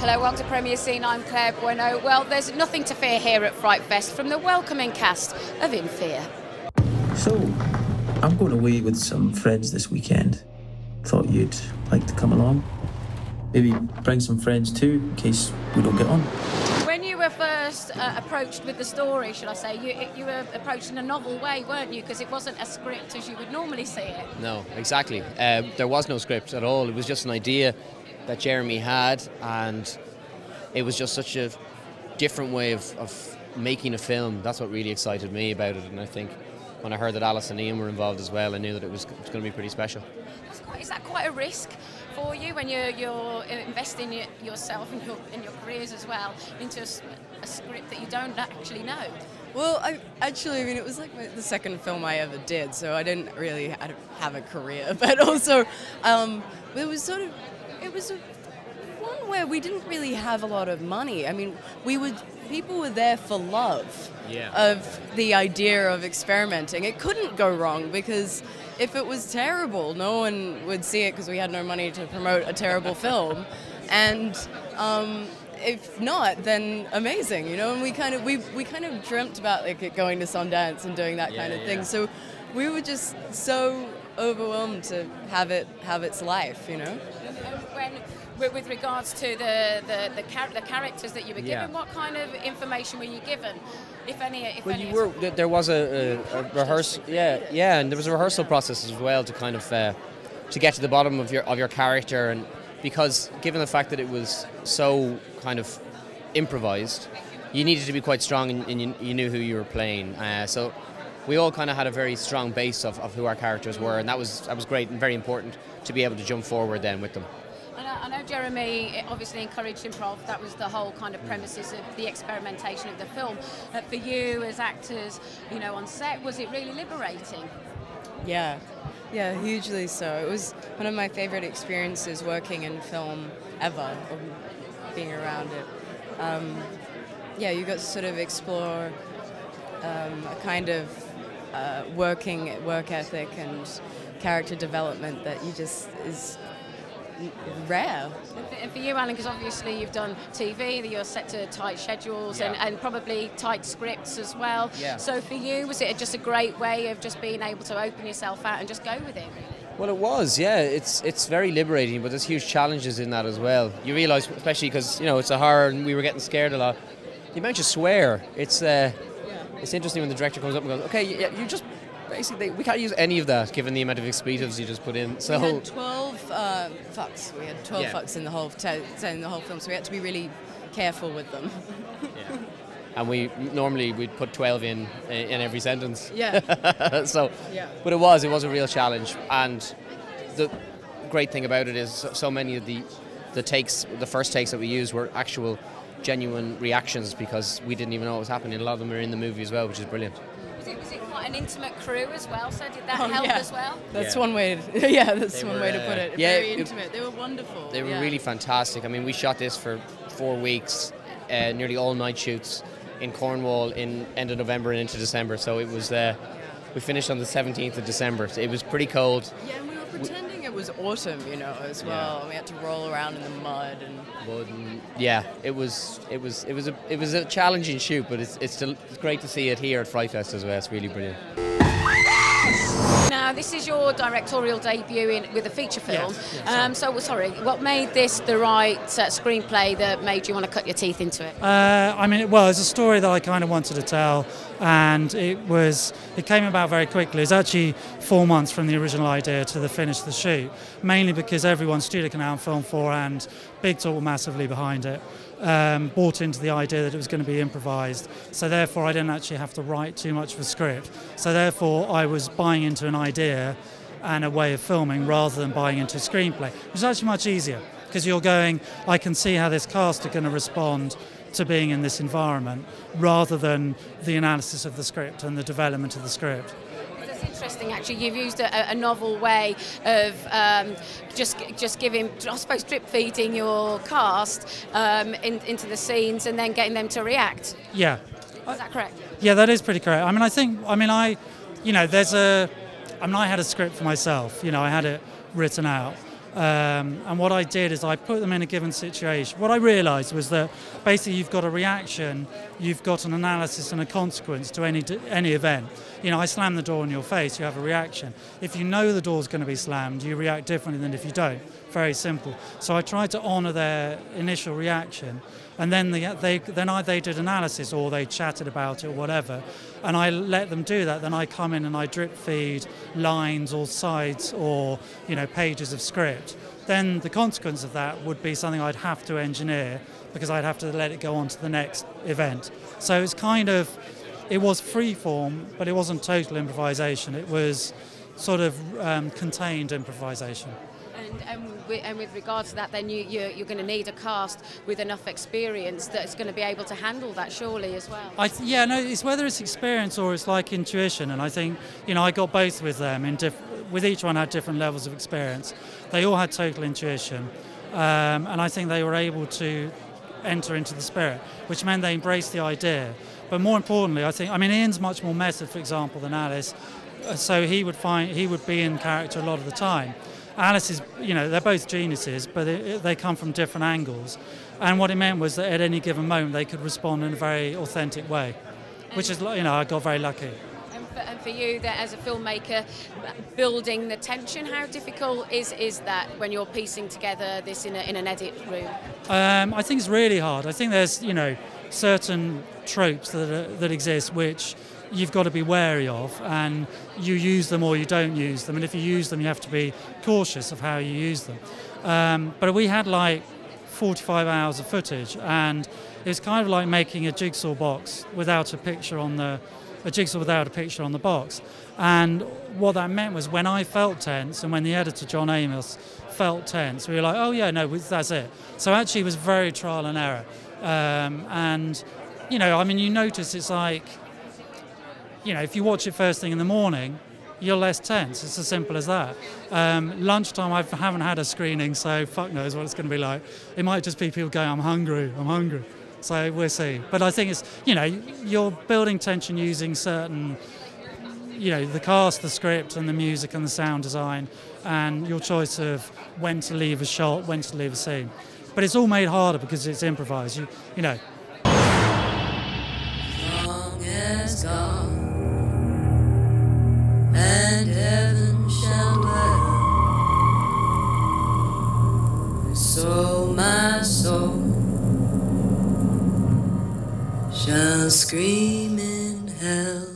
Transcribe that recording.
Hello, welcome to Premier Scene. I'm Claire Bueno. Well, there's nothing to fear here at FrightFest from the welcoming cast of In Fear. So, I'm going away with some friends this weekend. Thought you'd like to come along. Maybe bring some friends too, in case we don't get on. When you were first approached with the story, should I say, you were approached in a novel way, weren't you? Because it wasn't a script as you would normally see it. No, exactly. There was no script at all. It was just an idea that Jeremy had, and it was just such a different way of making a film. That's what really excited me about it, and I think when I heard that Alice and Ian were involved as well, I knew that it was going to be pretty special. Is that quite a risk for you when you're investing yourself and your careers as well into a script that you don't actually know? Well, I mean, it was like the second film I ever did, so I didn't really have a career. But also, it was one where we didn't really have a lot of money. I mean, people were there for love of the idea of experimenting. It couldn't go wrong because if it was terrible, no one would see it because we had no money to promote a terrible film. And if not, then amazing, you know. And we kind of dreamt about like going to Sundance and doing that kind of thing. So we were just so overwhelmed to have its life, you know. With regards to the characters that you were given, what kind of information were you given, if any? There was a rehearsal, and there was a rehearsal process as well to kind of to get to the bottom of your character, and because given the fact that it was so kind of improvised, you needed to be quite strong, and you knew who you were playing. So we all kind of had a very strong base of who our characters were, and that was great and very important to be able to jump forward then with them. I know Jeremy obviously encouraged improv. That was the whole kind of premises of the experimentation of the film. For you as actors, you know, on set, was it really liberating? Yeah, hugely so. It was one of my favorite experiences working in film ever, being around it. You got to sort of explore a kind of work ethic and character development that is rare. And for you, Alan, because obviously you've done TV, that you're set to tight schedules and probably tight scripts as well. Yeah. So for you, was it just a great way of just being able to open yourself out and just go with it? Well, it was, yeah. It's very liberating, but there's huge challenges in that as well. You realise, especially because, you know, it's a horror and we were getting scared a lot, the amount you swear, it's interesting when the director comes up and goes, okay, you just... Basically, we can't use any of that given the amount of expletives you just put in. So we had 12 fucks. We had 12 fucks in the whole film, so we had to be really careful with them. Yeah. And we'd put 12 in every sentence. Yeah. But it was a real challenge, and the great thing about it is so many of the first takes that we used were actual genuine reactions because we didn't even know what was happening. A lot of them are in the movie as well, which is brilliant. Was it quite an intimate crew as well? So did that help as well? That's one way. That's one way to put it. Very intimate. They were wonderful. They were really fantastic. I mean, we shot this for 4 weeks, nearly all night shoots in Cornwall in end of November and into December. So it was. We finished on the 17th of December. So it was pretty cold. Yeah, and we were pretending it was autumn, you know, as well. And we had to roll around in the mud and. It was a challenging shoot, but it's great to see it here at FrightFest as well. It's really brilliant. Now, this is your directorial debut with a feature film. Yes. What made this the right screenplay that made you want to cut your teeth into it? It's a story that I kind of wanted to tell, and it came about very quickly. It was actually 4 months from the original idea to the finish of the shoot, mainly because everyone, Studio Canal and Film 4 and Big Talk were massively behind it. Bought into the idea that it was going to be improvised, so therefore I didn't actually have to write too much of a script, so therefore I was buying into an idea and a way of filming rather than buying into a screenplay, which is actually much easier because you're going, I can see how this cast are going to respond to being in this environment rather than the analysis of the script and the development of the script. It's interesting, actually. You've used a novel way of just giving, I suppose, drip feeding your cast into the scenes and then getting them to react. Yeah. Is that correct? Yeah, that is pretty correct. I had a script for myself. You know, I had it written out. And what I did is I put them in a given situation. What I realised was that basically you've got a reaction, you've got an analysis and a consequence to any event. You know, I slam the door in your face, you have a reaction. If you know the door's going to be slammed, you react differently than if you don't. Very simple. So I tried to honour their initial reaction, and then they did analysis, or they chatted about it or whatever, and I let them do that. Then I come in and I drip feed lines or sides or, you know, pages of script. Then the consequence of that would be something I'd have to engineer, because I'd have to let it go on to the next event. So it's kind of, it was free form, but it wasn't total improvisation. It was sort of contained improvisation. And with regards to that, then you're going to need a cast with enough experience that's going to be able to handle that, surely, as well. It's whether it's experience or it's like intuition, and I think, you know, I got both with them. With each one had different levels of experience. They all had total intuition, and I think they were able to enter into the spirit, which meant they embraced the idea. But more importantly, Ian's much more method, for example, than Alice, so he would be in character a lot of the time. Alice is, you know, they're both geniuses, but they come from different angles. And what it meant was that at any given moment they could respond in a very authentic way, which is, you know, I got very lucky. And for you, that as a filmmaker, building the tension, how difficult is that when you're piecing together this in an edit room? I think it's really hard. I think there's, you know, certain tropes that exist which you've got to be wary of, and you use them or you don't use them, and if you use them you have to be cautious of how you use them. But we had like 45 hours of footage, and it was kind of like making a jigsaw box without a picture on the box. And what that meant was, when I felt tense and when the editor John Amos felt tense, we were like, oh yeah, no, that's it. So actually it was very trial and error. And you know, I mean, you notice it's like, you know, if you watch it first thing in the morning, you're less tense. It's as simple as that. Lunchtime, I haven't had a screening, so fuck knows what it's going to be like. It might just be people going, I'm hungry. So we'll see. But I think it's, you know, you're building tension using certain, you know, the cast, the script, and the music and the sound design, and your choice of when to leave a shot, when to leave a scene. But it's all made harder because it's improvised. You know. Long as gone, and heaven shall dwell. So my soul shall scream in hell.